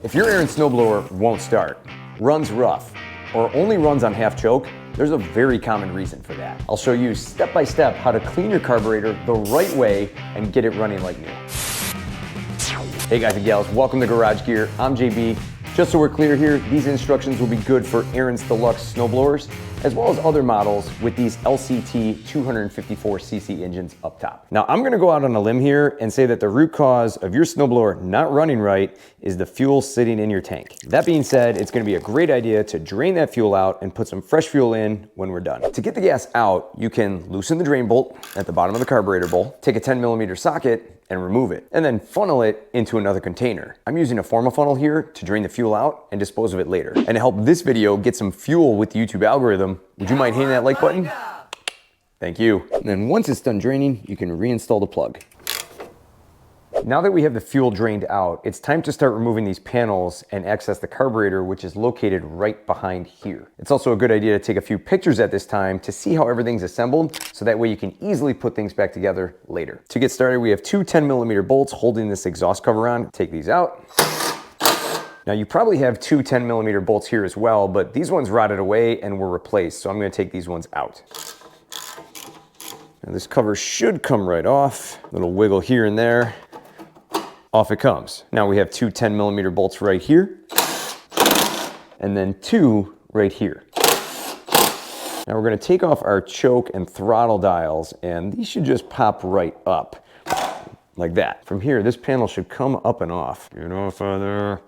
If your Ariens snowblower won't start, runs rough, or only runs on half choke, there's a very common reason for that. I'll show you step by step how to clean your carburetor the right way and get it running like new. Hey guys and gals, welcome to Garage Gear. I'm JB. Just so we're clear here, these instructions will be good for Ariens Deluxe Snowblowers, as well as other models with these LCT 254cc engines up top. Now, I'm gonna go out on a limb here and say that the root cause of your snowblower not running right is the fuel sitting in your tank. That being said, it's gonna be a great idea to drain that fuel out and put some fresh fuel in when we're done. To get the gas out, you can loosen the drain bolt at the bottom of the carburetor bowl, take a 10mm socket, and remove it, and then funnel it into another container. I'm using a Forma funnel here to drain the fuel out and dispose of it later. And to help this video get some fuel with the YouTube algorithm, would you mind hitting that like button? Thank you. And then once it's done draining, you can reinstall the plug. Now that we have the fuel drained out, it's time to start removing these panels and access the carburetor, which is located right behind here. It's also a good idea to take a few pictures at this time to see how everything's assembled, so that way you can easily put things back together later. To get started, we have two 10mm bolts holding this exhaust cover on. Take these out. Now you probably have two 10mm bolts here as well, but these ones rotted away and were replaced, so I'm going to take these ones out. Now this cover should come right off. A little wiggle here and there. Off it comes. Now we have two 10mm bolts right here, and then two right here. Now we're going to take off our choke and throttle dials, and these should just pop right up, like that. From here, this panel should come up and off. Get off of there.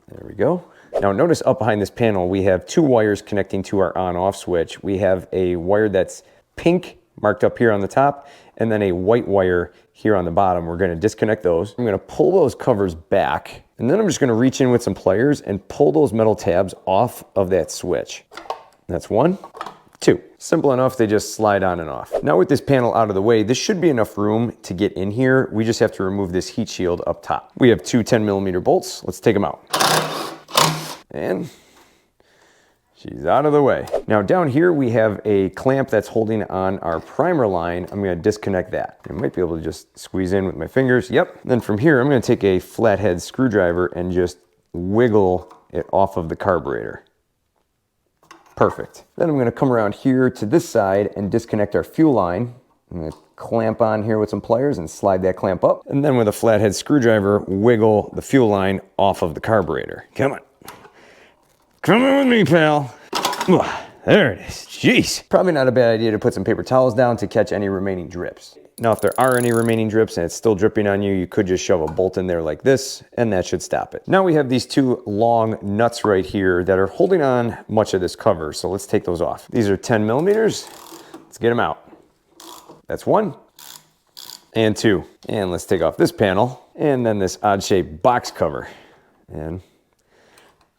There we go. Now notice up behind this panel, we have two wires connecting to our on-off switch. We have a wire that's pink, marked up here on the top, and then a white wire here on the bottom. We're going to disconnect those. I'm going to pull those covers back, and then I'm just going to reach in with some pliers and pull those metal tabs off of that switch. That's one, two. Simple enough, they just slide on and off. Now with this panel out of the way, this should be enough room to get in here. We just have to remove this heat shield up top. We have two 10mm bolts. Let's take them out. And she's out of the way. Now down here we have a clamp that's holding on our primer line. I'm going to disconnect that. I might be able to just squeeze in with my fingers. Yep. Then from here I'm going to take a flathead screwdriver and just wiggle it off of the carburetor. Perfect. Then I'm going to come around here to this side and disconnect our fuel line. I'm going to clamp on here with some pliers and slide that clamp up. And then with a flathead screwdriver, wiggle the fuel line off of the carburetor. Come on. Come on with me, pal. There it is. Jeez. Probably not a bad idea to put some paper towels down to catch any remaining drips. Now, if there are any remaining drips and it's still dripping on you, you could just shove a bolt in there like this, and that should stop it. Now we have these two long nuts right here that are holding on much of this cover, so let's take those off. These are 10mm. Let's get them out. That's one and two. And let's take off this panel, and then this odd-shaped box cover, and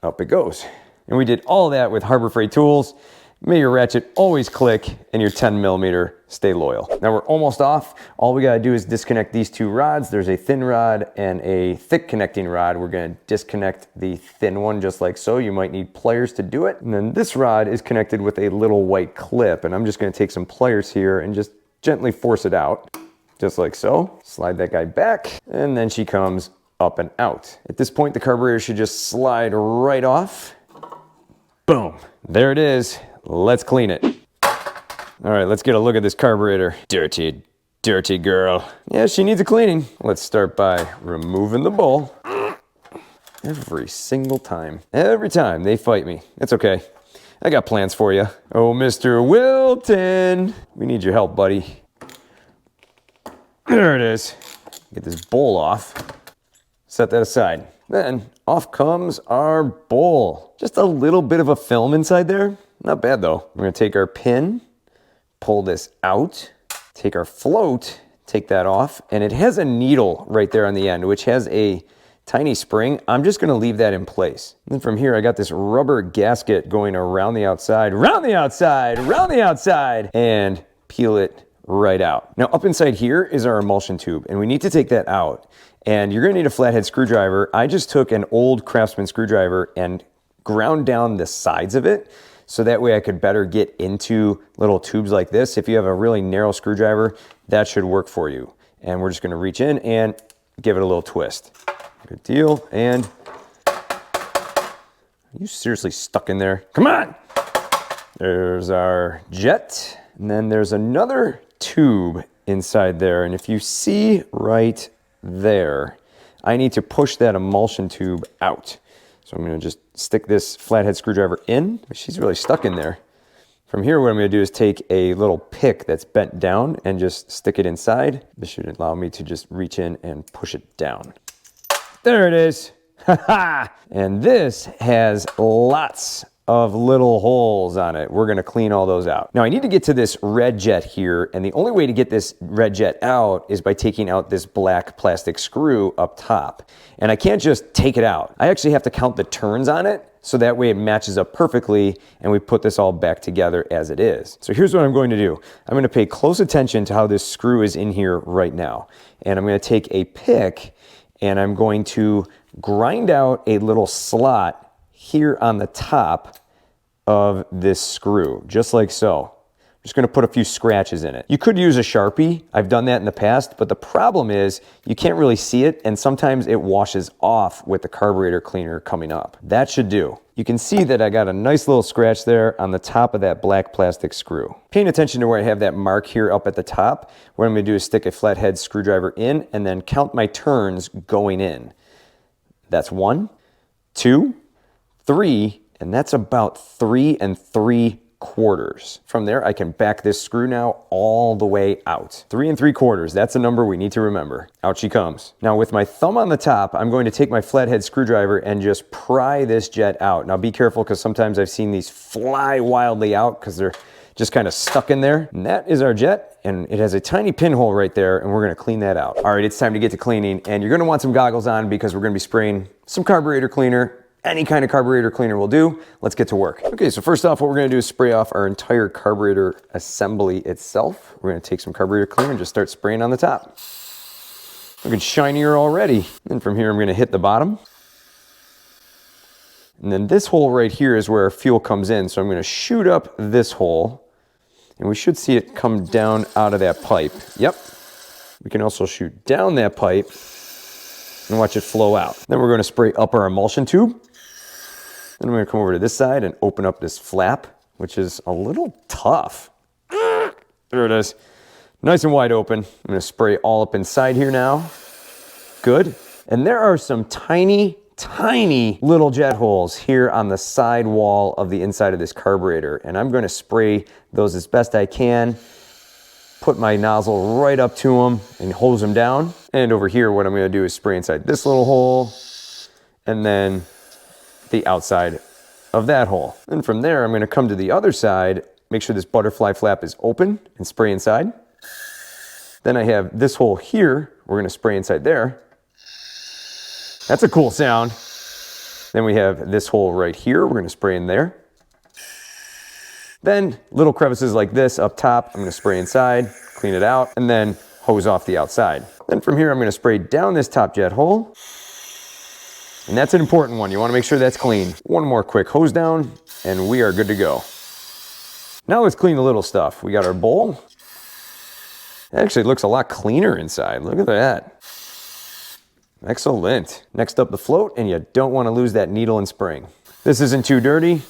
up it goes. And we did all that with Harbor Freight tools. May your ratchet always click and your 10mm stay loyal. Now we're almost off. All we gotta do is disconnect these two rods. There's a thin rod and a thick connecting rod. We're gonna disconnect the thin one just like so. You might need pliers to do it. And then this rod is connected with a little white clip, and I'm just gonna take some pliers here and just gently force it out, just like so. Slide that guy back, and then she comes up and out. At this point, the carburetor should just slide right off. Boom, there it is. Let's clean it. All right, let's get a look at this carburetor. Dirty, dirty girl. Yeah, she needs a cleaning. Let's start by removing the bowl. Every single time. Every time they fight me. It's okay. I got plans for you. Oh, Mr. Wilton. We need your help, buddy. There it is. Get this bowl off. Set that aside. Then off comes our bowl. Just a little bit of a film inside there. Not bad though. We're gonna take our pin, pull this out, take our float, take that off, and it has a needle right there on the end, which has a tiny spring. I'm just gonna leave that in place. And then from here, I got this rubber gasket going around the outside, and peel it right out. Now up inside here is our emulsion tube, and we need to take that out. And you're gonna need a flathead screwdriver. I just took an old Craftsman screwdriver and ground down the sides of it, so that way I could better get into little tubes like this. If you have a really narrow screwdriver, that should work for you. And we're just gonna reach in and give it a little twist. Good deal, and Are you seriously stuck in there? Come on! There's our jet. And then there's another tube inside there. And if you see right there, I need to push that emulsion tube out. So I'm gonna just stick this flathead screwdriver in. She's really stuck in there. From here, what I'm gonna do is take a little pick that's bent down and just stick it inside. This should allow me to just reach in and push it down. There it is. And this has lots of little holes on it. We're gonna clean all those out. Now I need to get to this red jet here, and the only way to get this red jet out is by taking out this black plastic screw up top. And I can't just take it out. I actually have to count the turns on it, so that way it matches up perfectly and we put this all back together as it is. So here's what I'm going to do. I'm gonna pay close attention to how this screw is in here right now. And I'm gonna take a pick and I'm going to grind out a little slot here on the top of this screw, just like so. I'm just gonna put a few scratches in it. You could use a Sharpie. I've done that in the past, but the problem is you can't really see it, and sometimes it washes off with the carburetor cleaner coming up. That should do. You can see that I got a nice little scratch there on the top of that black plastic screw. Paying attention to where I have that mark here up at the top, what I'm gonna do is stick a flathead screwdriver in and then count my turns going in. That's 1, 2, 3, and that's about 3 3/4. From there, I can back this screw now all the way out. 3 3/4, that's a number we need to remember. Out she comes. Now with my thumb on the top, I'm going to take my flathead screwdriver and just pry this jet out. Now be careful, because sometimes I've seen these fly wildly out because they're just kind of stuck in there. And that is our jet, and it has a tiny pinhole right there, and we're gonna clean that out. All right, it's time to get to cleaning, and you're gonna want some goggles on because we're gonna be spraying some carburetor cleaner. Any kind of carburetor cleaner will do. Let's get to work. Okay, so first off, what we're gonna do is spray off our entire carburetor assembly itself. We're gonna take some carburetor cleaner and just start spraying on the top. Looking shinier already. And from here, I'm gonna hit the bottom. And then this hole right here is where our fuel comes in. So I'm gonna shoot up this hole, and we should see it come down out of that pipe. Yep. We can also shoot down that pipe and watch it flow out. Then we're gonna spray up our emulsion tube. Then I'm gonna come over to this side and open up this flap, which is a little tough. There it is. Nice and wide open. I'm gonna spray all up inside here now. Good. And there are some tiny little jet holes here on the side wall of the inside of this carburetor. And I'm gonna spray those as best I can. Put my nozzle right up to them and hose them down. And over here, what I'm gonna do is spray inside this little hole and then the outside of that hole. And from there, I'm gonna come to the other side, make sure this butterfly flap is open and spray inside. Then I have this hole here, we're gonna spray inside there. That's a cool sound. Then we have this hole right here, we're gonna spray in there. Then little crevices like this up top, I'm gonna spray inside, clean it out, and then hose off the outside. Then from here, I'm gonna spray down this top jet hole. And that's an important one. You wanna make sure that's clean. One more quick hose down, and we are good to go. Now let's clean the little stuff. We got our bowl. It actually looks a lot cleaner inside. Look at that. Excellent. Next up, the float, and you don't wanna lose that needle and spring. This isn't too dirty.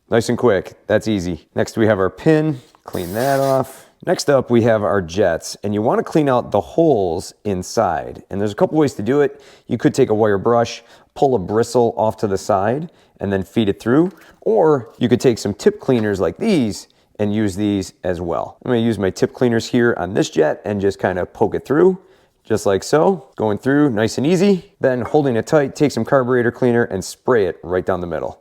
Nice and quick, that's easy. Next we have our pin, clean that off. Next up we have our jets, and you wanna clean out the holes inside. And there's a couple ways to do it. You could take a wire brush, pull a bristle off to the side, and then feed it through. Or you could take some tip cleaners like these and use these as well. I'm gonna use my tip cleaners here on this jet and just kind of poke it through, just like so. Going through nice and easy. Then holding it tight, take some carburetor cleaner and spray it right down the middle.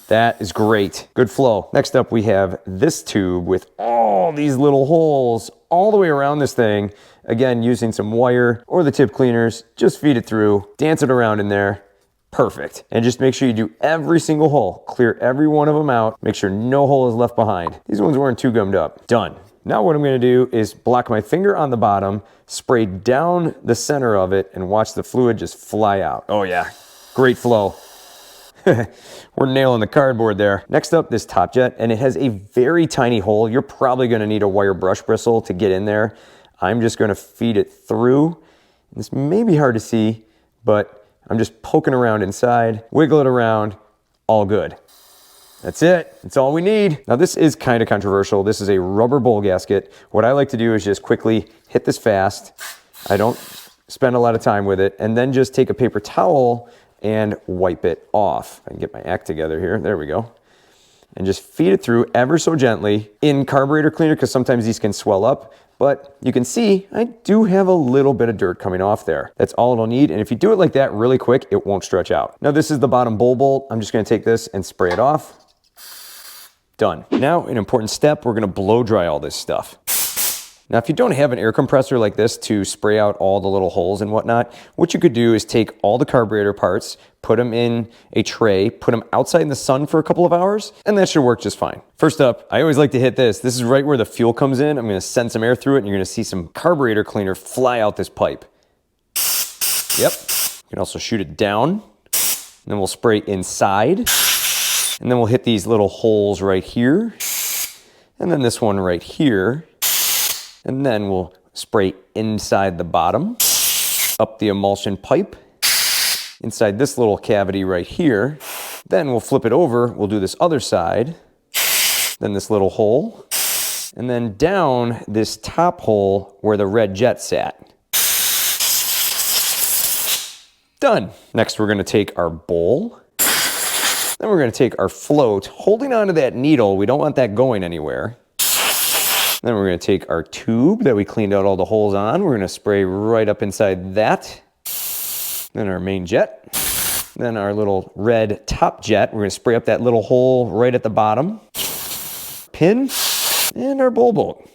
That is great. Good flow. Next up, we have this tube with all these little holes all the way around this thing. Again, using some wire or the tip cleaners, just feed it through, dance it around in there. Perfect. And just make sure you do every single hole. Clear every one of them out. Make sure no hole is left behind. These ones weren't too gummed up. Done. Now what I'm gonna do is block my finger on the bottom, spray down the center of it, and watch the fluid just fly out. Oh yeah, great flow. We're nailing the cardboard there. Next up, this top jet, and it has a very tiny hole. You're probably gonna need a wire brush bristle to get in there. I'm just gonna feed it through. This may be hard to see, but I'm just poking around inside, wiggle it around, all good. That's it. That's all we need. Now this is kind of controversial. This is a rubber bowl gasket. What I like to do is just quickly hit this fast. I don't spend a lot of time with it, and then just take a paper towel and wipe it off. I can get my act together here. There we go. And just feed it through ever so gently in carburetor cleaner, because sometimes these can swell up. But you can see I do have a little bit of dirt coming off there. That's all it'll need. And if you do it like that really quick, it won't stretch out. Now this is the bottom bowl bolt. I'm just gonna take this and spray it off. Done. Now, an important step, we're gonna blow dry all this stuff. Now, if you don't have an air compressor like this to spray out all the little holes and whatnot, what you could do is take all the carburetor parts, put them in a tray, put them outside in the sun for a couple of hours, and that should work just fine. First up, I always like to hit this. This is right where the fuel comes in. I'm gonna send some air through it, and you're gonna see some carburetor cleaner fly out this pipe. Yep. You can also shoot it down, and then we'll spray inside. And then we'll hit these little holes right here. And then this one right here. And then we'll spray inside the bottom, up the emulsion pipe, inside this little cavity right here. Then we'll flip it over. We'll do this other side. Then this little hole. And then down this top hole where the red jet sat. Done. Next, we're going to take our bowl. Then we're going to take our float, holding onto that needle. We don't want that going anywhere. Then we're going to take our tube that we cleaned out all the holes on. We're going to spray right up inside that. Then our main jet. Then our little red top jet. We're going to spray up that little hole right at the bottom. Pin. And our bowl bolt.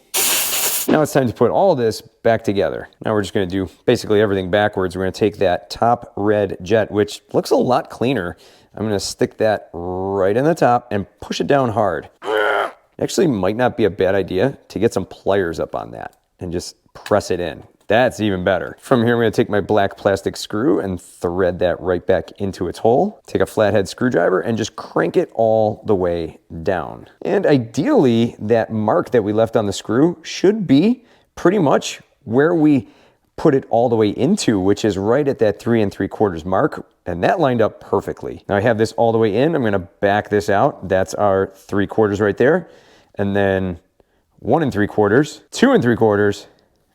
Now it's time to put all of this back together. Now we're just going to do basically everything backwards. We're going to take that top red jet, which looks a lot cleaner. I'm going to stick that right in the top and push it down hard. Actually, might not be a bad idea to get some pliers up on that and just press it in. That's even better. From here, I'm going to take my black plastic screw and thread that right back into its hole. Take a flathead screwdriver and just crank it all the way down. And ideally, that mark that we left on the screw should be pretty much where we put it all the way into, which is right at that 3 3/4 mark. And that lined up perfectly. Now I have this all the way in. I'm going to back this out. That's our 3/4 right there. And then 1 3/4, 2 3/4,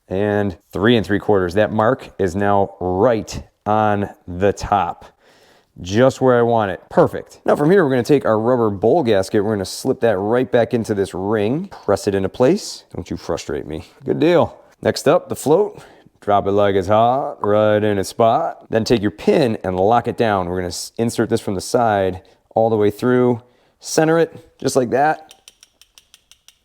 and 3 3/4. That mark is now right on the top, just where I want it. Perfect. Now from here, we're going to take our rubber bowl gasket. We're going to slip that right back into this ring, press it into place. Don't you frustrate me. Good deal. Next up, the float. Drop it like it's hot, right in its spot. Then take your pin and lock it down. We're going to insert this from the side all the way through. Center it, just like that.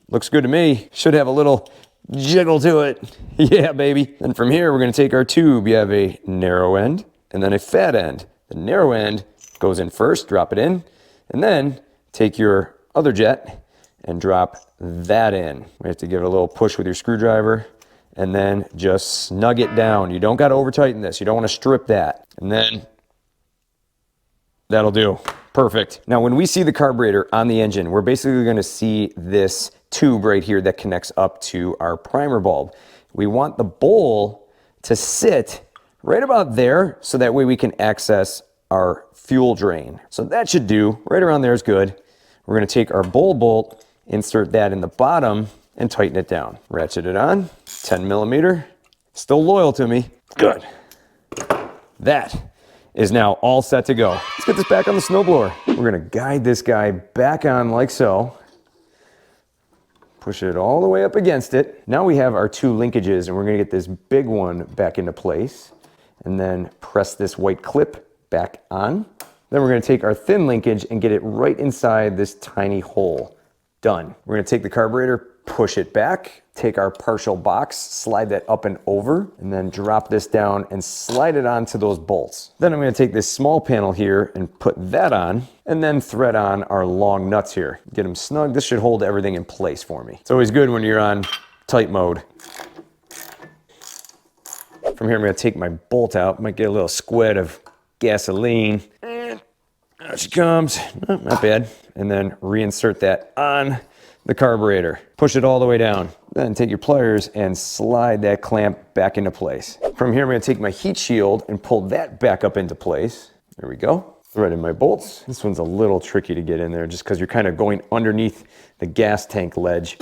Looks good to me. Should have a little jiggle to it. Yeah, baby. Then from here, we're going to take our tube. You have a narrow end and then a fat end. The narrow end goes in first, drop it in, and then take your other jet and drop that in. We have to give it a little push with your screwdriver. And then just snug it down. You don't got to over tighten this. You don't want to strip that. And then that'll do. Perfect. Now, when we see the carburetor on the engine, we're basically going to see this tube right here that connects up to our primer bulb. We want the bowl to sit right about there so that way we can access our fuel drain. So that should do. Right around there is good. We're going to take our bowl bolt, insert that in the bottom, and tighten it down. Ratchet it on, 10 millimeter. Still loyal to me. Good. That is now all set to go. Let's get this back on the snowblower. We're gonna guide this guy back on like so. Push it all the way up against it. Now we have our 2 linkages, and we're gonna get this big one back into place, and then press this white clip back on. Then we're gonna take our thin linkage and get it right inside this tiny hole. Done. We're gonna take the carburetor, push it back, take our partial box, slide that up and over, and then drop this down and slide it onto those bolts. Then I'm going to take this small panel here and put that on, and then thread on our long nuts here. Get them snug. This should hold everything in place for me. It's always good when you're on tight mode. From here, I'm going to take my bolt out. Might get a little squid of gasoline. And out she comes. Oh, not bad. And then reinsert that on the carburetor. Push it all the way down. Then take your pliers and slide that clamp back into place. From here, I'm gonna take my heat shield and pull that back up into place. There we go. Thread in my bolts. This one's a little tricky to get in there just because you're kind of going underneath the gas tank ledge.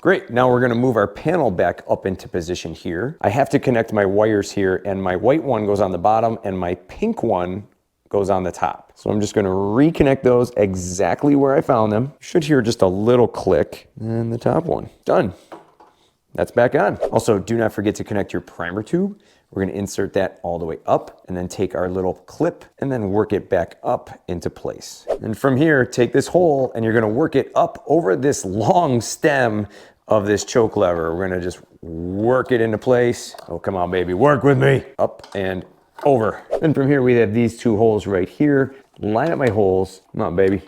Great, now we're gonna move our panel back up into position here. I have to connect my wires here, and my white one goes on the bottom and my pink one goes on the top. So I'm just gonna reconnect those exactly where I found them. You should hear just a little click, and the top one, done. That's back on. Also, do not forget to connect your primer tube. We're gonna insert that all the way up and then take our little clip and then work it back up into place. And from here, take this hole and you're gonna work it up over this long stem of this choke lever. We're gonna just work it into place. Oh, come on, baby, work with me. Up and over. Then from here, we have these two holes right here. Line up my holes. Come on, baby.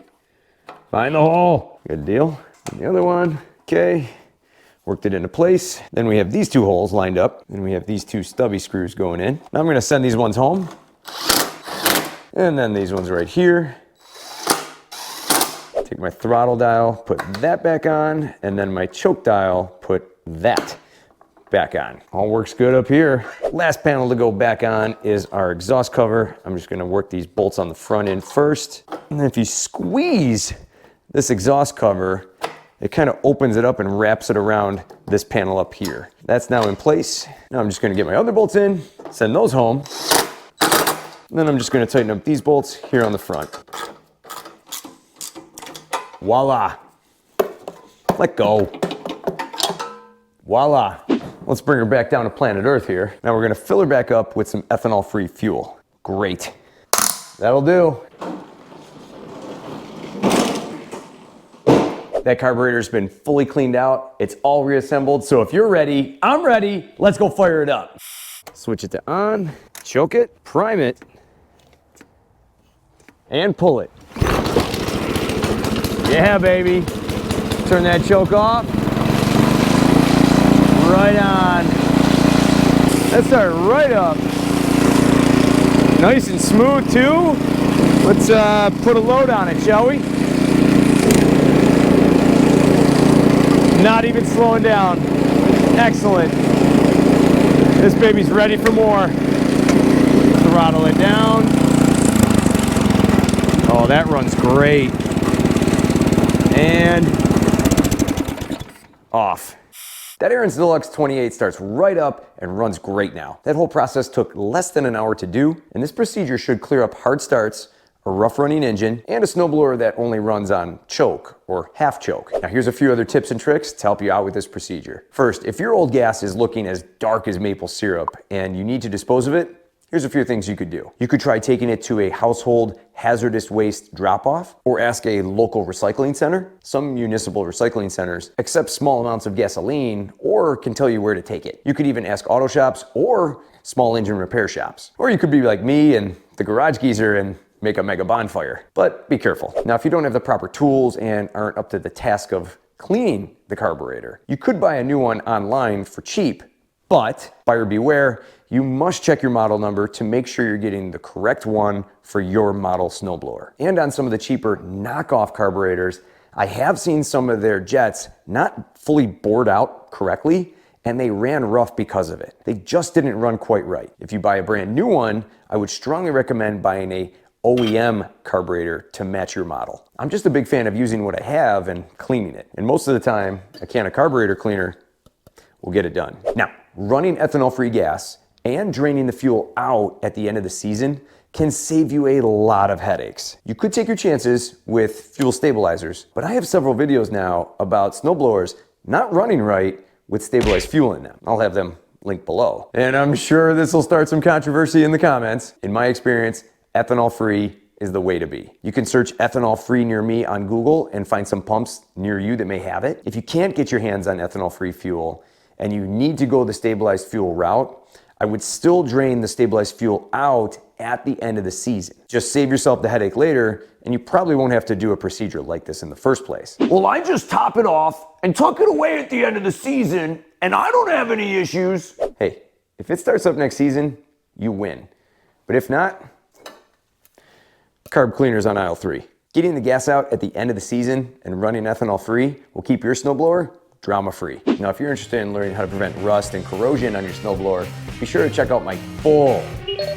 Find the hole. Good deal. And the other one, okay. Worked it into place. Then we have these two holes lined up, and we have these two stubby screws going in. Now I'm gonna send these ones home. And then these ones right here. Take my throttle dial, put that back on, and then my choke dial, put that back on. All works good up here. Last panel to go back on is our exhaust cover. I'm just gonna work these bolts on the front end first. And then if you squeeze this exhaust cover, it kind of opens it up and wraps it around this panel up here. That's now in place. Now I'm just gonna get my other bolts in, send those home. And then I'm just gonna tighten up these bolts here on the front. Voila. Let go. Voila. Let's bring her back down to planet Earth here. Now we're gonna fill her back up with some ethanol-free fuel. Great. That'll do. That carburetor's been fully cleaned out. It's all reassembled. So if you're ready, I'm ready. Let's go fire it up. Switch it to on, choke it, prime it, and pull it. Yeah, baby. Turn that choke off. Right on. Let's start right up. Nice and smooth too. Let's put a load on it, shall we? Not even slowing down. Excellent. This baby's ready for more. Throttle it down. Oh, that runs great. And off. That Ariens Deluxe 28 starts right up and runs great now. That whole process took less than an hour to do, and this procedure should clear up hard starts, a rough running engine, and a snowblower that only runs on choke or half choke. Now here's a few other tips and tricks to help you out with this procedure. First, if your old gas is looking as dark as maple syrup and you need to dispose of it, here's a few things you could do. You could try taking it to a household hazardous waste drop-off or ask a local recycling center. Some municipal recycling centers accept small amounts of gasoline or can tell you where to take it. You could even ask auto shops or small engine repair shops. Or you could be like me and the garage geezer and make a mega bonfire. But be careful. Now, if you don't have the proper tools and aren't up to the task of cleaning the carburetor, you could buy a new one online for cheap, but buyer beware, you must check your model number to make sure you're getting the correct one for your model snowblower. And on some of the cheaper knockoff carburetors, I have seen some of their jets not fully bored out correctly, and they ran rough because of it. They just didn't run quite right. If you buy a brand new one, I would strongly recommend buying a OEM carburetor to match your model. I'm just a big fan of using what I have and cleaning it. And most of the time, a can of carburetor cleaner will get it done. Now, running ethanol-free gas and draining the fuel out at the end of the season can save you a lot of headaches. You could take your chances with fuel stabilizers, but I have several videos now about snowblowers not running right with stabilized fuel in them. I'll have them linked below. And I'm sure this will start some controversy in the comments. In my experience, ethanol-free is the way to be. You can search ethanol-free near me on Google and find some pumps near you that may have it. If you can't get your hands on ethanol-free fuel and you need to go the stabilized fuel route, I would still drain the stabilized fuel out at the end of the season. Just save yourself the headache later, and you probably won't have to do a procedure like this in the first place. Well, I just top it off and tuck it away at the end of the season, and I don't have any issues. Hey, if it starts up next season, you win. But if not, carb cleaners on aisle 3. Getting the gas out at the end of the season and running ethanol free will keep your snowblower drama-free. Now, if you're interested in learning how to prevent rust and corrosion on your snowblower, be sure to check out my full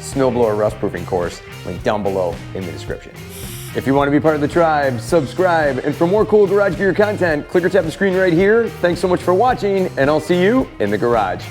snowblower rust proofing course, linked down below in the description. If you want to be part of the tribe, subscribe, and for more cool garage gear content, click or tap the screen right here. Thanks so much for watching, and I'll see you in the garage.